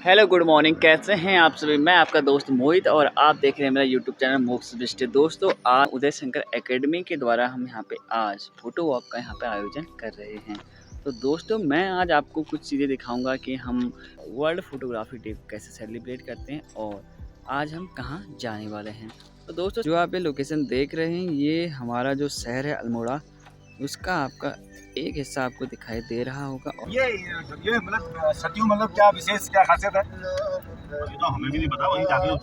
Hello good morning, कैसे हैं आप सभी। मैं आपका दोस्त मोहित और आप देख रहे हैं मेरा यूट्यूब चैनल मोक्ष दृष्टि। दोस्तों, आज उदय शंकर एकेडमी के द्वारा हम यहाँ पे आज फोटो वॉक का यहाँ पे आयोजन कर रहे हैं। तो दोस्तों, मैं आज आपको कुछ चीज़ें दिखाऊंगा कि हम वर्ल्ड फोटोग्राफी डे कैसे सेलिब्रेट करते हैं और आज हम कहाँ जाने वाले हैं। तो दोस्तों, जो आप ये लोकेशन देख रहे हैं, ये हमारा जो शहर है अल्मोड़ा, उसका आपका एक हिस्सा आपको दिखाई दे रहा होगा। ये मतलब सतियों मतलब क्या विशेष क्या खासियत है? ये तो हमें भी नहीं पता, वही जाके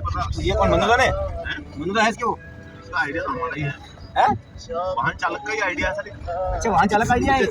पता। ये कौन मनुदा ने? मनुदा है इसके वो? इसका आइडिया तो हमारा ही है। हैं? वाहन चालक का ही आइडिया है सर। अच्छा, वाहन चालक आइडिया है।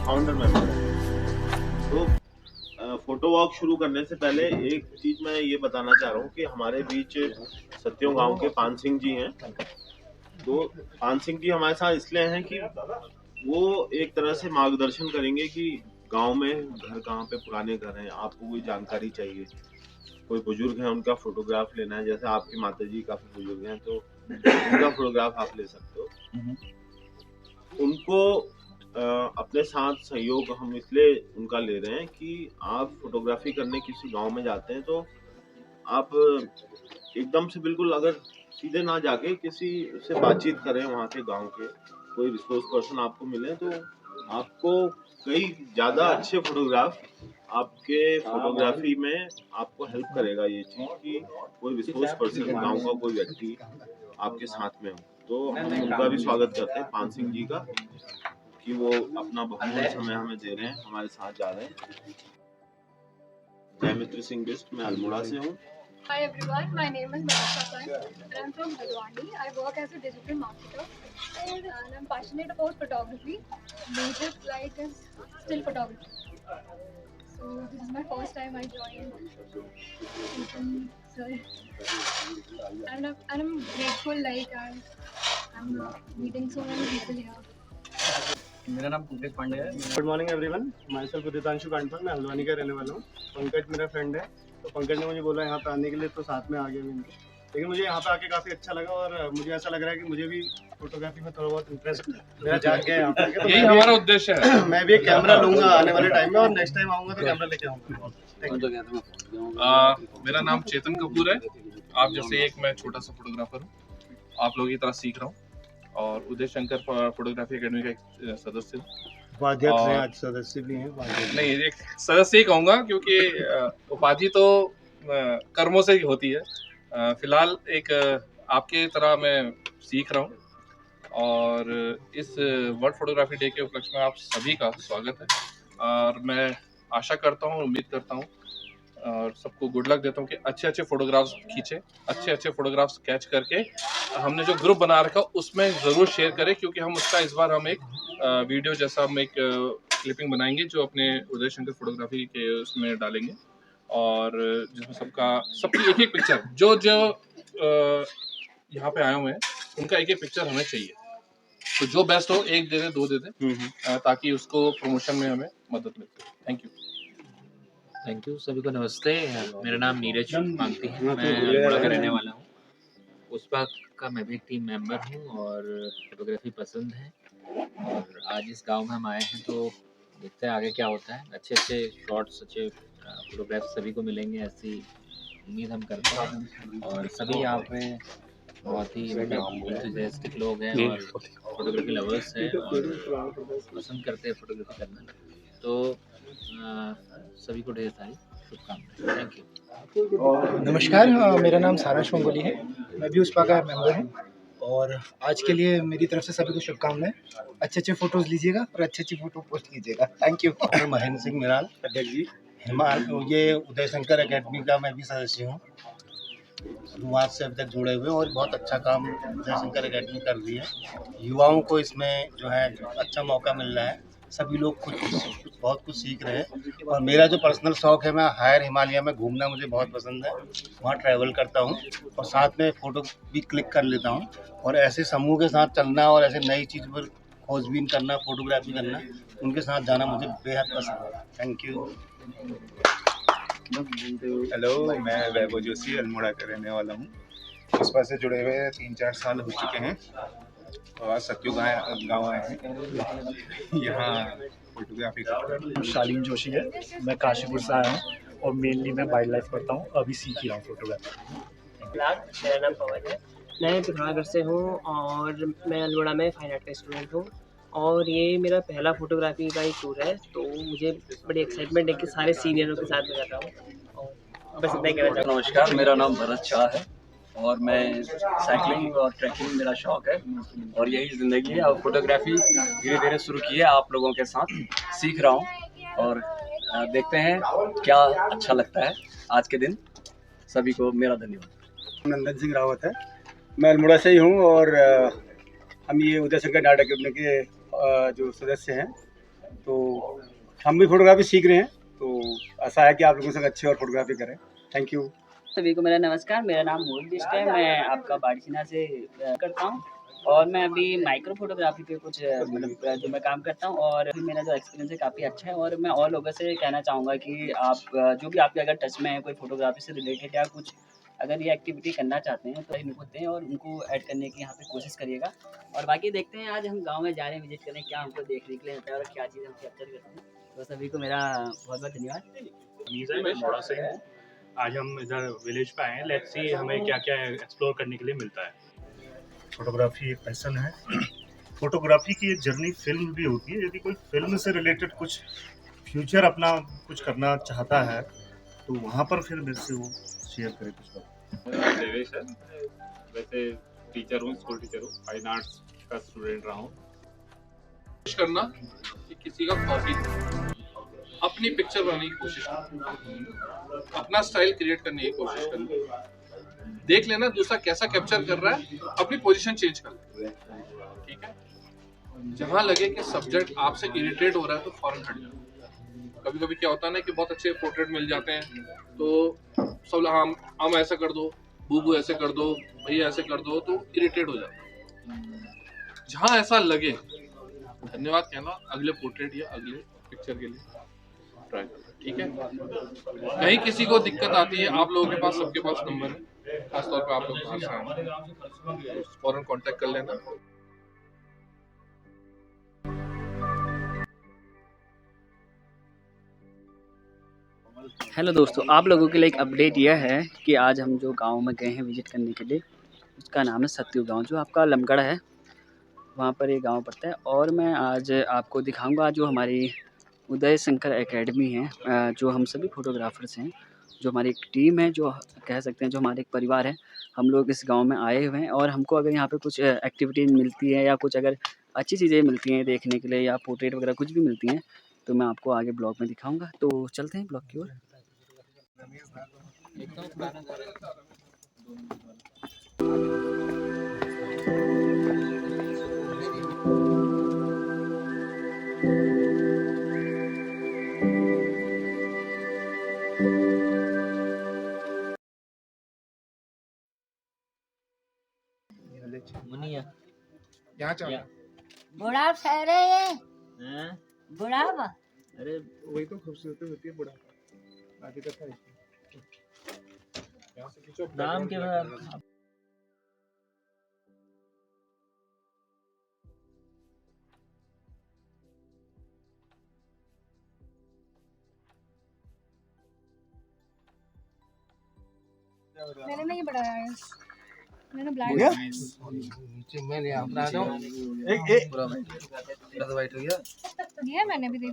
Founder member. तो फोटो वॉक शुरू करने से पहले एक चीज मैं ये बताना चाह रहा हूँ कि हमारे बीच सत्यों गांव के पान सिंह जी हैं। तो पान सिंह जी हमारे साथ इसलिए हैं कि वो एक तरह से मार्गदर्शन करेंगे कि गांव में घर कहाँ पे पुराने घर हैं, आपको कोई जानकारी चाहिए, कोई बुजुर्ग है उनका फोटोग्राफ लेना है, जैसे आपकी माता जी काफी बुजुर्ग हैं तो उनका फोटोग्राफ आप ले सकते हो। उनको अपने साथ सहयोग हम इसलिए उनका ले रहे हैं कि आप फोटोग्राफी करने किसी गांव में जाते हैं तो आप एकदम से बिल्कुल अगर सीधे ना जाके किसी से बातचीत करें, वहाँ के गांव के कोई रिसोर्स पर्सन आपको मिले तो आपको कई ज़्यादा अच्छे फोटोग्राफ आपके फोटोग्राफी में आपको हेल्प करेगा ये चीज़ कि कोई रिसोर्स पर्सन गांव का कोई व्यक्ति आपके साथ में हो। तो हम उनका भी स्वागत करते हैं पान सिंह जी का कि वो अपना बहुमूल्य समय हमें दे रहे हैं, हमारे साथ जा रहे हैं। जय मित्र सिंह बिस्ट, मैं अल्मोड़ा से हूँ। Hi everyone, my name is Manisha Khan and I'm from Bhadwani. I work as a digital marketer and I'm passionate about photography. Major like is still photography. So this is my first time I joined. Sorry. And I'm grateful like I'm meeting so many people here. मेरा नाम पंकज पांडे है। Good morning everyone, myself Uditanshu Kandpal, मैं हल्द्वानी का रहने वाला हूँ। पंकज मेरा friend है, तो पंकज ने मुझे बोला यहाँ पे आने के लिए, तो साथ में आ गया मैं। लेकिन मुझे यहाँ पे आके काफ़ी अच्छा लगा और मुझे ऐसा लग रहा है कि मुझे भी फोटोग्राफी में थोड़ा बहुत इंटरेस्ट मेरा जाग गया यहाँ पे। तो यही हमारा उद्देश्य है। मैं भी एक कैमरा लूंगा आने वाले टाइम में और नेक्स्ट टाइम आऊँगा तो कैमरा लेके आऊँगा। मेरा नाम चेतन कपूर है। आप जैसे एक मैं छोटा सा फोटोग्राफर हूँ, आप लोगों की तरह सीख रहा हूँ और उदय शंकर फोटोग्राफी एकेडमी का एक सदस्य हूँ। आज सदस्य भी हैं। नहीं, एक सदस्य ही कहूँगा क्योंकि उपाधि तो कर्मों से ही होती है। फिलहाल एक आपके तरह मैं सीख रहा हूँ और इस वर्ल्ड फोटोग्राफी डे के उपलक्ष्य में आप सभी का स्वागत है और मैं आशा करता हूँ, उम्मीद करता हूँ और सबको गुड लक देता हूँ कि अच्छे अच्छे फोटोग्राफ्स खींचे, अच्छे अच्छे फोटोग्राफ्स कैच करके हमने जो ग्रुप बना रखा उसमें ज़रूर शेयर करें, क्योंकि हम उसका इस बार हम एक वीडियो जैसा हम एक क्लिपिंग बनाएंगे जो अपने उदय शंकर फोटोग्राफी के उसमें डालेंगे और जिसमें सबकी एक एक पिक्चर जो जो यहाँ पे आए हुए हैं उनका एक एक पिक्चर हमें चाहिए। तो जो बेस्ट हो, एक दे दे, दो दे दे, ताकि उसको प्रमोशन में हमें मदद मिले। Thank you. Thank you. सभी को नमस्ते। मेरा नाम नीरज मांगती है, मैं अल्मोड़ा का रहने वाला हूँ। पुष्पा का मैं भी टीम मेंबर हूँ और फोटोग्राफी पसंद है और आज इस गांव में हम आए हैं तो देखते हैं आगे क्या होता है। अच्छे अच्छे शॉट्स, अच्छे फोटोग्राफ्स सभी को मिलेंगे ऐसी उम्मीद हम करते हैं और सभी यहाँ पे बहुत ही एंथुसियास्टिक लोग हैं और फोटोग्राफी लवर्स हैं और पसंद करते हैं फोटोग्राफी करना। तो सभी को ढेर सारी शुभकामनाएं। Thank you. नमस्कार, मेरा नाम सारांश मंगोली है। मैं भी USPA का मेंबर हूँ और आज के लिए मेरी तरफ से सभी को शुभकामनाएं। अच्छे फोटोज लीजिएगा और अच्छी फोटो पोस्ट कीजिएगा। Thank you. मैं महेंद्र सिंह मिराल अध्यक्ष जी। ये उदय शंकर एकेडमी का मैं भी सदस्य हूँ, शुरुआत से अभी तक जुड़े हुए और बहुत अच्छा काम उदय शंकर एकेडमी कर रही है। युवाओं को इसमें जो है अच्छा मौका मिल रहा है, सभी लोग बहुत कुछ सीख रहे हैं। और मेरा जो पर्सनल शौक है, मैं हायर हिमालय में घूमना मुझे बहुत पसंद है, वहाँ ट्रैवल करता हूँ और साथ में फ़ोटो भी क्लिक कर लेता हूँ। और ऐसे समूह के साथ चलना और ऐसे नई चीज़ पर खोजबीन करना, फोटोग्राफी करना, उनके साथ जाना मुझे बेहद पसंद है। Thank you. हेलो, मैं वैभव जोशी अल्मोड़ा का रहने वाला हूँ। USPA से जुड़े हुए 3-4 साल हो चुके हैं और सत्यु गाँव आए हैं यहाँ फोटोग्राफी का। शालीन जोशी है, मैं काशीपुर से आया हूँ और मेनली मैं वाइल्ड लाइफ करता हूँ, अभी सीख ही रहा हूँ फोटोग्राफी। मेरा नाम पवन है, मैं पिथौरागढ़ से हूँ और मैं अल्मोड़ा में फाइन आर्ट का स्टूडेंट हूँ और ये मेरा पहला फोटोग्राफी का ही टूर है, तो मुझे बड़ी एक्साइटमेंट है कि सारे सीनियरों के साथ मैं कर रहा हूँ और बस इतना ही कहना चाहता हूँ। नमस्कार, मेरा नाम भरत शाह है और मैं साइकिलिंग और ट्रैकिंग मेरा शौक है और यही ज़िंदगी है। और फोटोग्राफी धीरे धीरे शुरू की है, आप लोगों के साथ सीख रहा हूँ और देखते हैं क्या अच्छा लगता है आज के दिन। सभी को मेरा धन्यवाद। नंदन सिंह रावत है, मैं अल्मोड़ा से ही हूँ और हम ये उदय शंकर नाटक अकेडमी के जो सदस्य हैं, तो हम भी फोटोग्राफी सीख रहे हैं, तो ऐसा है कि आप लोगों से अच्छी और फोटोग्राफी करें। Thank you. सभी को मेरा नमस्कार। मेरा नाम मोहित बिष्ट है, मैं आपका बाड़ीसीना से करता हूँ और मैं अभी माइक्रो फोटोग्राफी पे कुछ मतलब जो मैं काम करता हूँ और मेरा जो एक्सपीरियंस है काफ़ी अच्छा है। और मैं और लोगों से कहना चाहूँगा कि आप जो भी आपके अगर टच में है कोई फोटोग्राफी से रिलेटेड या कुछ अगर ये एक्टिविटी करना चाहते हैं तो होते हैं और उनको ऐड करने की यहाँ पे कोशिश करिएगा। और बाकी देखते हैं, आज हम गाँव में जा रहे हैं विजिट करने, क्या हमको देखने के लिए मिलता है और क्या चीज़ हम कैप्चर करते हैं। तो सभी को मेरा बहुत बहुत धन्यवाद। मैं अल्मोड़ा से हूँ, आज हम इधर विलेज पे आए हैं। लेट्स सी हमें क्या क्या एक्सप्लोर करने के लिए मिलता है। फोटोग्राफी एक पैशन है। फोटोग्राफी की एक जर्नी फिल्म भी होती है। यदि कोई फिल्म से रिलेटेड कुछ फ्यूचर अपना कुछ करना चाहता है तो वहाँ पर फिर मेरे से वो शेयर करे कुछ बात। देवेश है, वैसे टीचर हूँ, स्कूल टीचर हूँ, फाइन आर्ट्स का स्टूडेंट रहा हूँ। कोशिश करना कि किसी का कॉपी अपनी पिक्चर बनाने की कोशिश करना, अपना स्टाइल क्रिएट करने की कोशिश करना, देख लेना दूसरा कैसा कैप्चर कर रहा है, अपनी पोजीशन चेंज कर लेना, ठीक है। जहाँ लगे कि सब्जेक्ट आपसे इरिटेट हो रहा है तो फौरन हट जाओ। कभी कभी क्या होता है ना कि बहुत अच्छे पोर्ट्रेट मिल जाते हैं तो सब हम ऐसा कर दो, बूबू ऐसे कर दो, भैया ऐसे कर दो, तो इरिटेट हो जाता है। जहाँ ऐसा लगे धन्यवाद कहना, अगले पोर्ट्रेट या अगले पिक्चर के लिए ट्राई करना, ठीक है। कहीं किसी को दिक्कत आती है, आप लोगों के पास सबके पास नंबर है, खासतौर पे आप लोग के पास फौरन कांटेक्ट कर लेना। हेलो दोस्तों, आप लोगों के लिए एक अपडेट यह है कि आज हम जो गांव में गए हैं विजिट करने के लिए, उसका नाम है सत्यु गांव, जो आपका लमगढ़ है, वहां पर ये गांव पड़ता है। और मैं आज आपको दिखाऊंगा जो हमारी उदय शंकर एकेडमी है, जो हम सभी फोटोग्राफर्स हैं, जो हमारी एक टीम है, जो कह सकते हैं जो हमारे एक परिवार है। हम लोग इस गाँव में आए हुए हैं और हमको अगर यहाँ पर कुछ एक्टिविटी मिलती है या कुछ अगर अच्छी चीज़ें मिलती हैं देखने के लिए या पोर्ट्रेट वगैरह कुछ भी मिलती हैं तो मैं आपको आगे ब्लॉग में दिखाऊंगा। तो चलते हैं ब्लॉग की ओर। मुनिया यहाँ चल बुढ़ाप ठहरे ये बुढ़ाप। अरे वही तो खूबसूरती होती है बुढ़ापा, बाकी तो था नाम के मैंने नहीं बढ़ाया है, मैंने ब्लैक नीचे मैंने अपना दो दिया, मैंने भी दे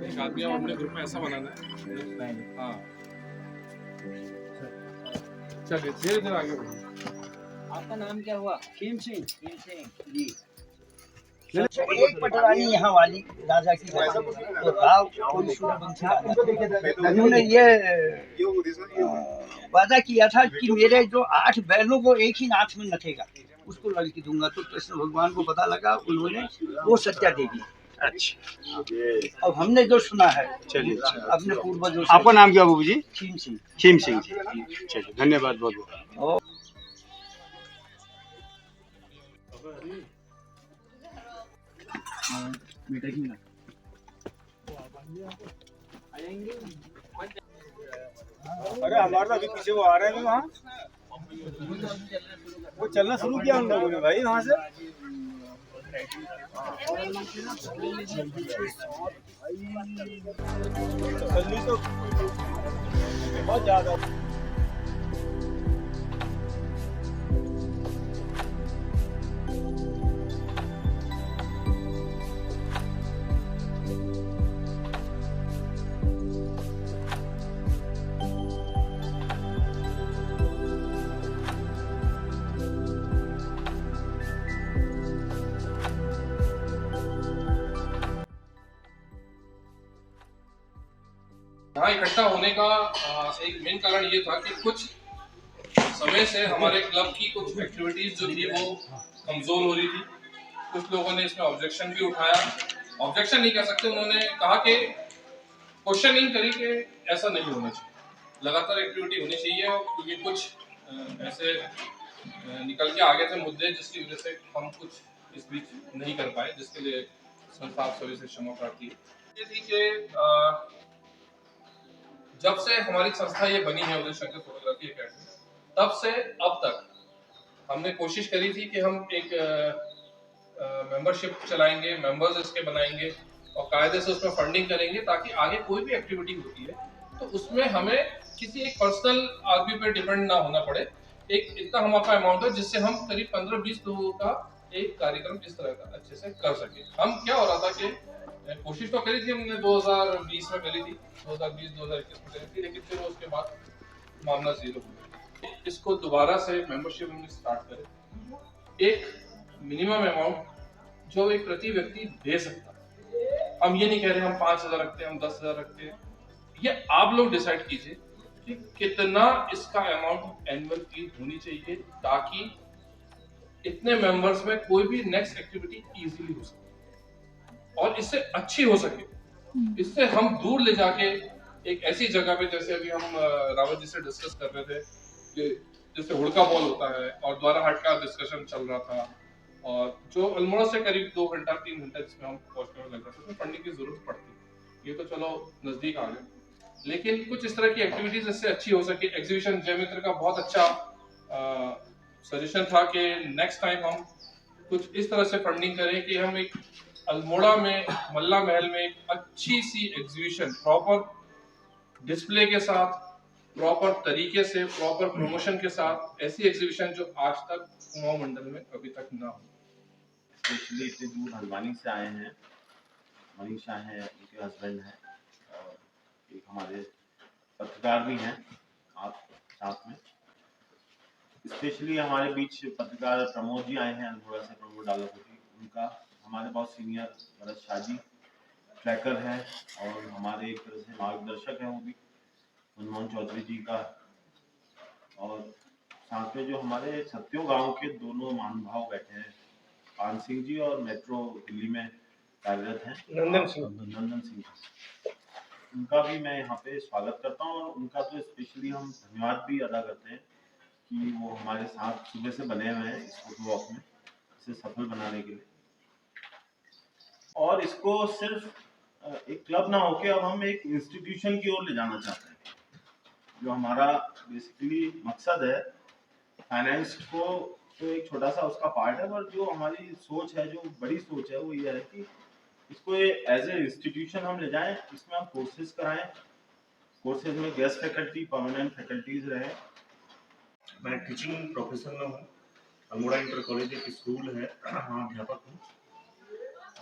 एक आदमी हम अपने ग्रुप में ऐसा बनाना है। हाँ चलिए धीरे धीरे आगे बढ़ो। आपका नाम क्या हुआ? खीम सिंह जी। एक पटरानी यहाँ वाली राजा की तो राव कोई सूर्यवंशी राजा उन्होंने ये वादा किया था कि मेरे जो 8 बैलों को एक ही नाथ में नथेगा उसको लड़की दूंगा। तो कृष्ण भगवान को पता लगा, उन्होंने वो सत्या दे दी। अच्छा, अब हमने जो सुना है चलिए अपने पूर्वजों से। आपका नाम क्या बाबू जी? खीम सिंह। खीम सिंह जी, चलिए धन्यवाद बहुत बहुत। अरे हमारा तो अभी पीछे वो आ रहे हैं वहाँ, वो चलना शुरू किया उन लोगों ने भाई वहाँ से। तसल्ली तो बहुत ज्यादा। यहाँ इकट्ठा होने का एक मेन कारण ये था कि कुछ समय से हमारे क्लब की कुछ एक्टिविटीज जो थी वो कमजोर हो रही थी। कुछ लोगों ने इसमें ऑब्जेक्शन भी उठाया, ऑब्जेक्शन नहीं कह सकते, उन्होंने कहा कि क्वेश्चनिंग करी कि ऐसा नहीं होना चाहिए, लगातार एक्टिविटी होनी चाहिए, क्योंकि कुछ ऐसे निकल के आ गए थे मुद्दे जिसकी वजह से हम कुछ इस बीच नहीं कर पाए, जिसके लिए संस्था आप सभी से क्षमा प्रार्थी है। ये थी कि जब से हमारी संस्था ये बनी है उदय शंकर फोटोग्राफी एकेडमी, तब से अब तक हमने कोशिश करी थी कि हम एक मेंबरशिप चलाएंगे, मेंबर्स इसके बनाएंगे और कायदे से उसमें फंडिंग करेंगे, ताकि आगे कोई भी एक्टिविटी होती है तो उसमें हमें किसी एक पर्सनल आदमी पे डिपेंड ना होना पड़े। एक इतना हमारा अमाउंट है जिससे हम करीब 15-20 लोगों का एक कार्यक्रम इस तरह का अच्छे से कर सके। हम क्या हो रहा था कि कोशिश तो करी थी हमने 2020 में करी थी, 2020-2021 में करी थी, लेकिन फिर उसके बाद मामला जीरो हो गया। इसको दोबारा से मेंबरशिप हमने स्टार्ट करे, एक मिनिमम अमाउंट जो एक प्रति व्यक्ति दे सकता है। हम ये नहीं कह रहे हम 5,000 रखते हैं, हम 10,000 रखते हैं, ये आप लोग डिसाइड कीजिए कि कितना इसका अमाउंट एनुअल फी होनी चाहिए, ताकि इतने मेंबर्स में कोई भी नेक्स्ट एक्टिविटी इजीली हो सके और इससे अच्छी हो सके। इससे हम दूर ले जाके एक ऐसी जगह पे, जैसे अभी हम रावत जी से डिस्कस कर रहे थे कि जैसे हुड़का बॉल होता है और द्वारा हट का डिस्कशन चल रहा था, और जो अल्मोड़ा से करीब 2 घंटा 3 घंटा जिसमें हम पहुंचने में लग रहा था, उसमें फंडिंग की जरूरत पड़ती। ये तो चलो नजदीक आ गए, लेकिन कुछ इस तरह की एक्टिविटीज इससे अच्छी हो सके। एग्जीबिशन जय मित्र का बहुत अच्छा सजेशन था कि नेक्स्ट टाइम हम कुछ इस तरह से फंडिंग करें कि हम एक अल्मोड़ा में मल्ला महल में एक अच्छी सी एग्जीबिशन प्रॉपर डिस्प्ले के साथ, प्रॉपर तरीके से, प्रॉपर प्रमोशन के साथ, ऐसी एग्जीबिशन जो आज तक कुमाऊं मंडल में अभी तक ना हो। स्पेशली इतने दूर हल्द्वानी से आए हैं, मनीषा है, उनके हस्बैंड हैं, और एक हमारे पत्रकार भी हैं आप साथ में। स्पेशली हमारे बीच पत्रकार प्रमोद जी आए हैं अल्मोड़ा से, प्रमोद डालापुरी, उनका हमारे बहुत सीनियर भरत शाह जी ट्रैकर हैं और हमारे एक तरह से मार्गदर्शक हैं वो भी, मनमोहन चौधरी जी का, और साथ में जो हमारे सत्यों गांव के दोनों महानुभाव बैठे हैं, पान सिंह जी और मेट्रो दिल्ली में कार्यरत हैं नंदन सिंह, उनका भी मैं यहाँ पे स्वागत करता हूँ। और उनका तो स्पेशली हम धन्यवाद भी अदा करते हैं कि वो हमारे साथ सुबह से बने हुए हैं इस फोटो वॉक में, इसे सफल बनाने के लिए। और इसको सिर्फ एक क्लब ना होके अब हम एक इंस्टीट्यूशन की ओर ले जाना चाहते हैं। जो हमारा बेसिकली मकसद है, फाइनेंस को तो एक छोटा सा उसका पार्ट है, पर जो हमारी सोच है, जो बड़ी सोच है, वो ये है कि इसको एज ए इंस्टीट्यूशन हम ले जाएं, इसमें हम कोर्सेज कराएं, कोर्सेज में गेस्ट फैकल्टी, परमानेंट फैकल्टीज रहे। मैं टीचिंग प्रोफेशन में हूँ अल्मोड़ा इंटर कॉलेज एक स्कूल है, वहाँ अध्यापक हूँ।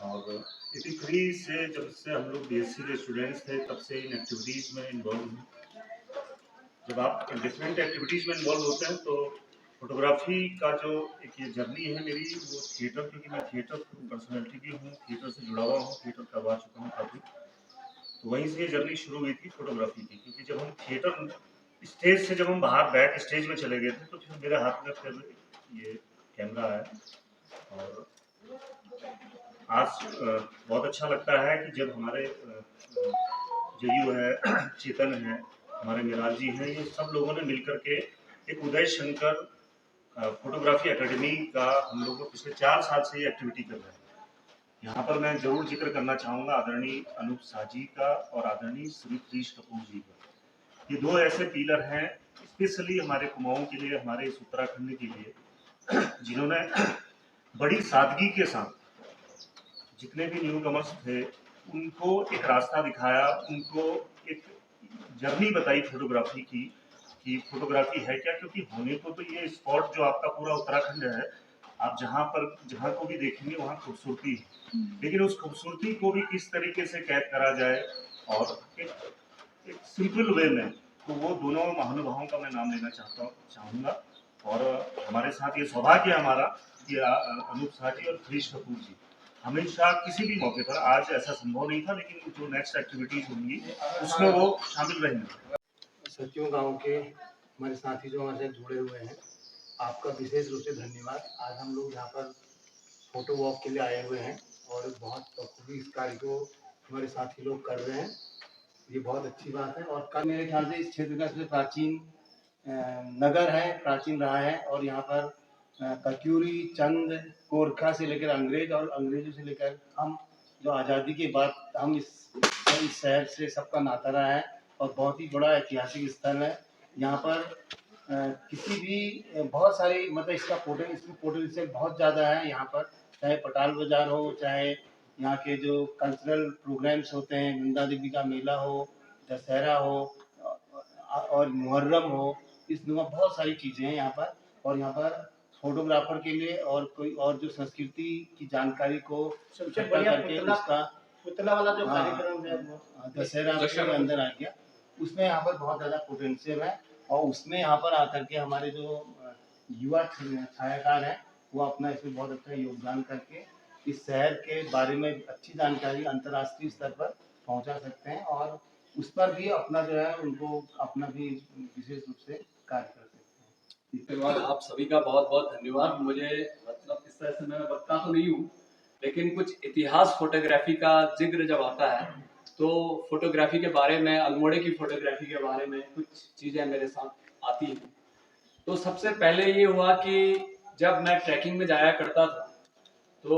और 83 से जब से हम लोग बीएससी के स्टूडेंट्स थे तब से इन एक्टिविटीज़ में इन्वॉल्व हूँ। जब आप डिफरेंट एक्टिविटीज़ में इन्वॉल्व होते हैं तो फोटोग्राफी का जो एक ये जर्नी है मेरी, वो थिएटर, क्योंकि मैं थिएटर पर्सनैलिटी भी हूँ, थिएटर से जुड़ा हुआ हूँ, थिएटर करवा चुका हूँ काफ़ी, तो वहीं से ये जर्नी शुरू हुई थी फोटोग्राफी की। क्योंकि जब हम थिएटर स्टेज से जब हम बाहर बैक स्टेज में चले गए थे तो फिर मेरे हाथ में फिर ये कैमरा है। और आज बहुत अच्छा लगता है कि जब हमारे जयू है, चेतन है, हमारे मिराज जी हैं, ये सब लोगों ने मिलकर के एक उदय शंकर फोटोग्राफी एकेडमी का हम लोग पिछले 4 साल से ये एक्टिविटी कर रहे हैं। यहाँ पर मैं जरूर जिक्र करना चाहूँगा आदरणीय अनूप शाह जी का और आदरणीय श्री क्रिश कपूर जी का। ये 2 ऐसे पिलर हैं स्पेशली हमारे कुमाऊं के लिए, हमारे इस उत्तराखंड के लिए, जिन्होंने बड़ी सादगी के साथ जितने भी न्यू कमर्स थे उनको एक रास्ता दिखाया, उनको एक जर्नी बताई फोटोग्राफी की कि फोटोग्राफी है क्या। क्योंकि होने को तो ये स्पॉट जो आपका पूरा उत्तराखंड है, आप जहाँ को भी देखेंगे वहाँ खूबसूरती है, लेकिन उस खूबसूरती को भी किस तरीके से कैद करा जाए और एक सिंपल वे में, तो वो दोनों महानुभावों का मैं नाम लेना चाहूँगा। और हमारे साथ ये सौभाग्य है हमारा कि अनूप शाह जी और क्रिश कपूर जी हमेशा किसी भी मौके पर, आज ऐसा संभव नहीं था लेकिन जो नेक्स्ट एक्टिविटीज होंगी उसमें वो शामिल रहेंगे। सत्यों गांव के हमारे साथी जो हमारे साथ जुड़े हुए हैं, आपका विशेष रूप से धन्यवाद। आज हम लोग यहाँ पर फोटो वॉक के लिए आए हुए हैं और बहुत बखूबी इस कार्य को हमारे साथी लोग कर रहे हैं, ये बहुत अच्छी बात है। और कल मेरे ख्याल से इस क्षेत्र का सबसे प्राचीन नगर है, प्राचीन रहा है, और यहाँ पर कक्यूरी, चंद, गोरखा से लेकर अंग्रेज और अंग्रेजों से लेकर हम जो आज़ादी के बाद हम इस शहर से सबका नाता रहा है और बहुत ही बड़ा ऐतिहासिक स्थल है। यहाँ पर किसी भी बहुत सारी मतलब इसका पोटेंशियल बहुत ज़्यादा है यहाँ पर, चाहे पटाल बाज़ार हो, चाहे यहाँ के जो कल्चरल प्रोग्राम्स होते हैं, नंदा देवी का मेला हो, दशहरा हो और मुहर्रम हो, इस नुमा बहुत सारी चीज़ें हैं यहाँ पर। और यहाँ पर फोटोग्राफर के लिए और कोई और जो संस्कृति की जानकारी को इकट्ठा करके उसका पुतला वाला जो कार्यक्रम है दशहरा के अंदर आ गया, उसमें यहाँ पर बहुत ज़्यादा पोटेंशियल है। और उसमें यहाँ पर आकर के हमारे जो युवा छायाकार हैं वो अपना इसमें बहुत अच्छा योगदान करके इस शहर के बारे में अच्छी जानकारी अंतर्राष्ट्रीय स्तर पर पहुँचा सकते हैं और उस पर भी अपना जो है उनको अपना भी विशेष रूप से कार्य कर सकते हैं। धन्यवाद, आप सभी का बहुत बहुत धन्यवाद। मुझे मतलब इस तरह से मैं बता तो नहीं हूँ, लेकिन कुछ इतिहास फोटोग्राफी का जिक्र जब आता है तो फोटोग्राफी के बारे में, अल्मोड़े की फोटोग्राफी के बारे में कुछ चीज़ें मेरे साथ आती हैं। तो सबसे पहले ये हुआ कि जब मैं ट्रैकिंग में जाया करता था तो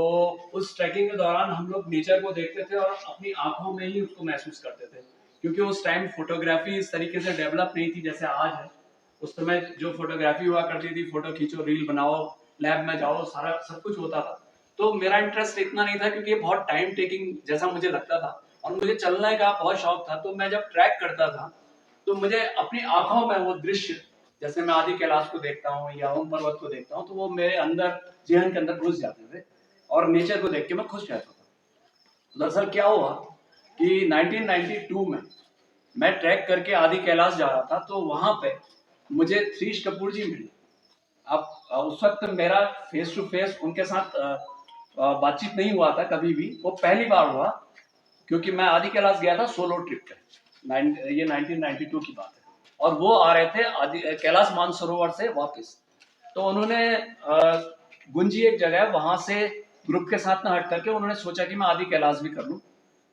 उस ट्रैकिंग के दौरान हम लोग नेचर को देखते थे और अपनी आंखों में ही उसको महसूस करते थे, क्योंकि उस टाइम फोटोग्राफी इस तरीके से डेवलप नहीं थी जैसे आज है। उस समय जो फोटोग्राफी हुआ करती थी, फोटो खींचो, रील बनाओ, लैब में जाओ, सारा सब कुछ होता था। तो मेरा इंटरेस्ट इतना नहीं था क्योंकि ये बहुत टाइम टेकिंग जैसा मुझे लगता था और मुझे चलने का बहुत शौक था। तो मैं जब ट्रैक करता था तो मुझे अपनी आंखों में वो दृश्य, जैसे मैं आदि कैलाश को देखता हूँ या ओम पर्वत को देखता हूँ, तो वो मेरे अंदर जहन के अंदर घुस जाते थे और नेचर को देख के मैं खुश रहता था। दरअसल क्या हुआ कि 1992 में मैं ट्रैक करके आदि कैलाश जा रहा था, तो वहां पे मुझे क्रिश कपूर जी मिले। अब उस वक्त मेरा फेस टू फेस उनके साथ बातचीत नहीं हुआ था कभी भी, वो पहली बार हुआ क्योंकि मैं आदि कैलाश गया था सोलो ट्रिप पे। ये 1992 की बात है और वो आ रहे थे आदि कैलाश मानसरोवर से वापस। तो उन्होंने गुंजी एक जगह वहां से ग्रुप के साथ ना हट करके उन्होंने सोचा कि मैं आदि कैलाश भी कर लूं।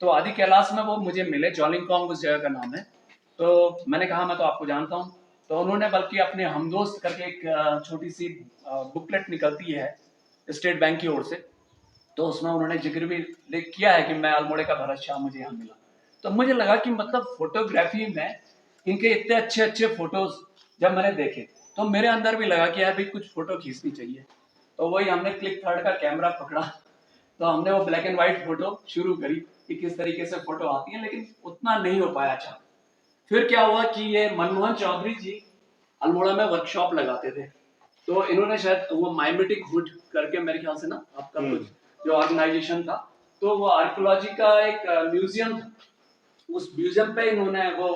तो आदि कैलाश में वो मुझे मिले, जॉलिंगकॉन्ग उस जगह का नाम है। तो मैंने कहा मैं तो आपको जानता हूँ। तो उन्होंने बल्कि अपने हमदोस्त करके एक छोटी सी बुकलेट निकलती है स्टेट बैंक की ओर से, तो उसमें उन्होंने जिक्र भी किया है कि मैं अल्मोड़े का भरत शाह मुझे यहाँ मिला। तो मुझे लगा कि मतलब फोटोग्राफी में इनके इतने अच्छे अच्छे फोटोज जब मैंने देखे तो मेरे अंदर भी लगा कि यार भाई कुछ फोटो खींचनी चाहिए। तो वही हमने क्लिक थर्ड का कैमरा पकड़ा, तो हमने वो ब्लैक एंड व्हाइट फोटो शुरू करी कि किस तरीके से फोटो आती है, लेकिन उतना नहीं हो पाया। अच्छा, फिर क्या हुआ कि ये मनमोहन चौधरी जी अल्मोड़ा में वर्कशॉप लगाते थे तो इन्होंने शायद वो माइमेटिक हुड करके मेरे ख्याल से ना आपका कुछ जो ऑर्गेनाइजेशन था, तो वो आर्कियोलॉजी का एक म्यूजियम, उस म्यूजियम पे इन्होंने वो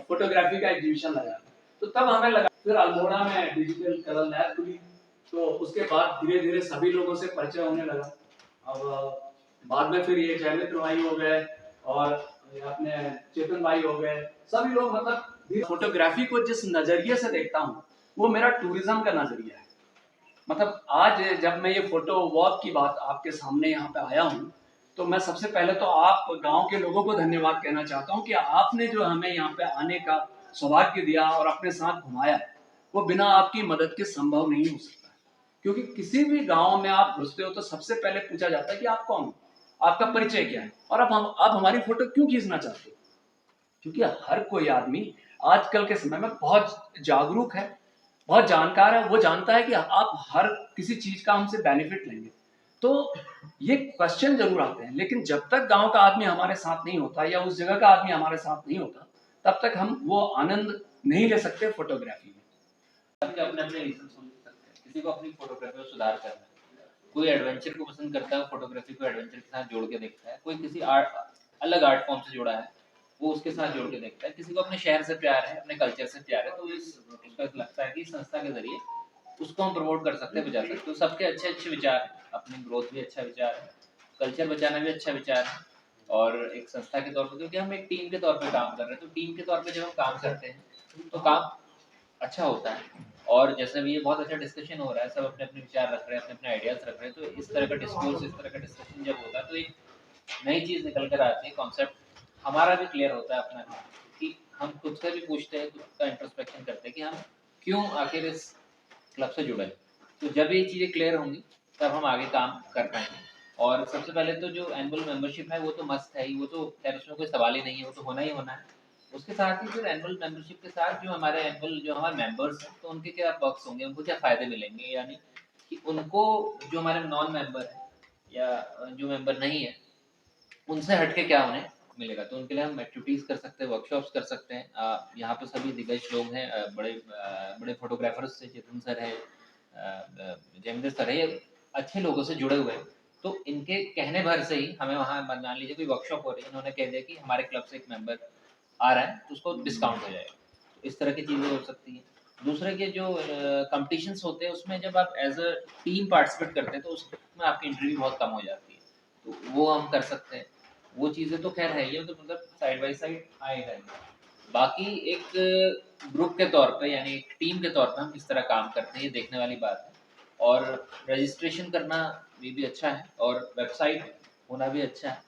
फोटोग्राफी का एग्जीबिशन लगाया। तो तब हमें लगा, फिर अल्मोड़ा में डिजिटल कलर लैब खुली, तो उसके बाद धीरे धीरे सभी लोगों से परिचय होने लगा। अब बाद में फिर ये जयमित्र भाई हो गए और अपने चेतन भाई हो गए, सभी लोग मतलब फोटोग्राफी को जिस नजरिए से देखता हूँ वो मेरा टूरिज्म का नजरिया है। मतलब आज जब मैं ये फोटो वॉक की बात आपके सामने यहाँ पे आया हूँ, तो मैं सबसे पहले तो आप गांव के लोगों को धन्यवाद कहना चाहता हूँ कि आपने जो हमें यहाँ पे आने का सौभाग्य दिया और अपने साथ घुमाया, वो बिना आपकी मदद के संभव नहीं हो सकता। क्योंकि किसी भी गांव में आप घुसते हो तो सबसे पहले पूछा जाता है कि आप कौन हो, आपका परिचय क्या है, और आप हमारी फोटो क्यों खींचना चाहते हो। क्योंकि हर कोई आदमी आजकल के समय में बहुत जागरूक है, बहुत जानकार है, वो जानता है कि आप हर किसी चीज का हमसे बेनिफिट लेंगे। तो ये क्वेश्चन जरूर आते हैं, लेकिन जब तक गांव का आदमी हमारे साथ नहीं होता या उस जगह का आदमी हमारे साथ नहीं होता, तब तक हम वो आनंद नहीं ले सकते फोटोग्राफी में। अपने अपने रीजन हो सकते हैं, किसी को अपनी फोटोग्राफी में सुधार करना है, कोई एडवेंचर को पसंद करता है, फोटोग्राफी को एडवेंचर के साथ जोड़ के देखता है, कोई किसी अलग आर्ट फॉर्म से जुड़ा है वो उसके साथ जोड़ के देखता है, किसी को अपने शहर से प्यार है, अपने कल्चर से प्यार है, तो उसका लगता है कि संस्था के जरिए उसको हम प्रमोट कर सकते हैं, बचा सकते हैं। तो सबके अच्छे अच्छे विचार हैं, अपनी ग्रोथ भी अच्छा विचार है, कल्चर बचाना भी अच्छा विचार है, और एक संस्था के तौर पर, क्योंकि हम एक टीम के तौर पर काम कर रहे हैं, तो टीम के तौर पर जब हम काम करते हैं तो काम अच्छा होता है। और जैसे भी ये बहुत अच्छा डिस्कशन हो रहा है, सब अपने अपने विचार रख रहे हैं, अपने अपने आइडियाज रख रहे हैं, तो इस तरह का डिस्कोर्स, इस तरह का डिस्कशन जब होता है तो एक नई चीज निकल कर आती है, कॉन्सेप्ट हमारा भी क्लियर होता है अपना, कि हम खुद से भी पूछते हैं, खुद का इंट्रोस्पेक्शन करते हैं कि हम क्यों आखिर इस क्लब से जुड़े। तो जब ये चीज़ें क्लियर होंगी तब हम आगे काम कर पाएंगे। और सबसे पहले तो जो एनुअल मेंबरशिप है वो तो मस्त है ही, वो तो खैर उसमें कोई सवाल ही नहीं है, वो तो होना ही होना है। उसके साथ ही फिर एनुअल मेंबरशिप के साथ जो हमारे मेंबर्स हैं, तो उनके क्या पर्क्स होंगे, उनको क्या फ़ायदे मिलेंगे, यानी कि उनको जो हमारे नॉन मेंबर हैं या जो मेंबर नहीं है उनसे हटके क्या उन्हें मिलेगा। तो उनके लिए हम एक्टिविटीज़ कर सकते हैं, वर्कशॉप्स कर सकते हैं। यहाँ पे सभी दिग्गज लोग हैं, बड़े फोटोग्राफर्स से चेतन सर है, जयमिंदर सर है, ये अच्छे लोगों से जुड़े हुए हैं। तो इनके कहने भर से ही हमें वहाँ मान लीजिए कोई वर्कशॉप हो रही है, इन्होंने कह दिया कि हमारे क्लब से एक मेंबर आ रहा है तो उसको डिस्काउंट हो जाएगा। तो इस तरह की चीज़ें हो सकती हैं। दूसरे के जो कॉम्पिटिशन्स होते हैं उसमें जब आप एज अ टीम पार्टिसिपेट करते हैं तो उसमें आपकी एंट्री भी बहुत कम हो जाती है, तो वो हम कर सकते हैं। वो चीज़ें तो खैर है ही, तो मतलब साइड बाय साइड आएगा ही। बाकी एक ग्रुप के तौर पे यानी एक टीम के तौर पे हम किस तरह काम करते हैं, ये देखने वाली बात है। और रजिस्ट्रेशन करना भी अच्छा है और वेबसाइट होना भी अच्छा है,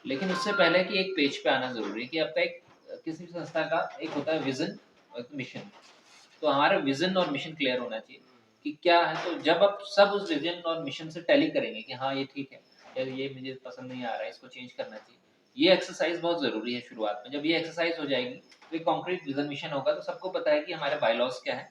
लेकिन उससे पहले कि एक पेज पे आना ज़रूरी है कि आपका एक किसी भी संस्था का एक होता है विज़न और एक मिशन। तो हमारा विज़न और मिशन क्लियर होना चाहिए कि क्या है। तो जब आप सब उस विज़न और मिशन से टैली करेंगे कि हाँ ये ठीक है, यार ये मुझे पसंद नहीं आ रहा है, इसको चेंज करना चाहिए, ये एक्सरसाइज बहुत ज़रूरी है शुरुआत में। जब ये एक्सरसाइज हो जाएगी तो एक कॉन्क्रीट विज़न मिशन होगा, तो सबको पता है कि हमारे बायलॉज क्या है,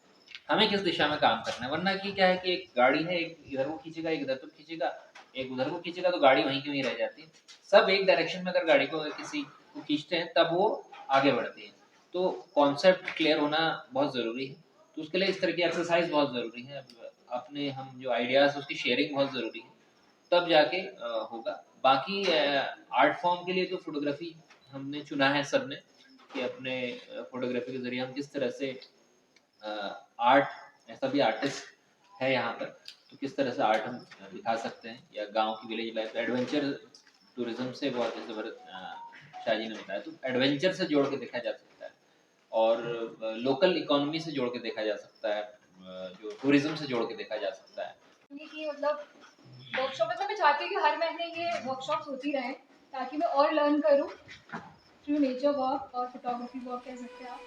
हमें किस दिशा में काम करना है। वरना कि क्या है कि एक गाड़ी है, एक इधर को खींचेगा, एक इधर को खींचेगा, एक उधर को खींचेगा, तो गाड़ी वहीं की वहीं रह जाती है। सब एक डायरेक्शन में अगर गाड़ी को किसी को खींचते हैं तब वो आगे बढ़ती है। तो कॉन्सेप्ट क्लियर होना बहुत ज़रूरी है, तो उसके लिए इस तरह की एक्सरसाइज बहुत ज़रूरी है। अपने हम जो आइडियाज़ उसकी शेयरिंग बहुत ज़रूरी है, तब जाके होगा। बाकी आर्ट फॉर्म के लिए तो फोटोग्राफी हमने चुना है सब ने, कि अपने फोटोग्राफी के ज़रिए हम किस तरह से आर्ट, ऐसा भी आर्टिस्ट है यहाँ पर, तो किस तरह से आर्ट हम दिखा सकते हैं, या गांव की विलेज लाइफ एडवेंचर टूरिज्म से बहुत, जैसे भरत शाह जी ने बताया, तो एडवेंचर से जोड़ के देखा जा सकता है, और लोकल इकोनॉमी से जोड़ के देखा जा सकता है, जो टूरिज्म से जोड़ के देखा जा सकता है। कि मतलब वर्कशॉप में मैं चाहती हूँ कि हर महीने ये वर्कशॉप्स होती रहें, ताकि मैं और लर्न करूँ थ्रू नेचर वॉक और फोटोग्राफी वॉक कह सकते हैं आप।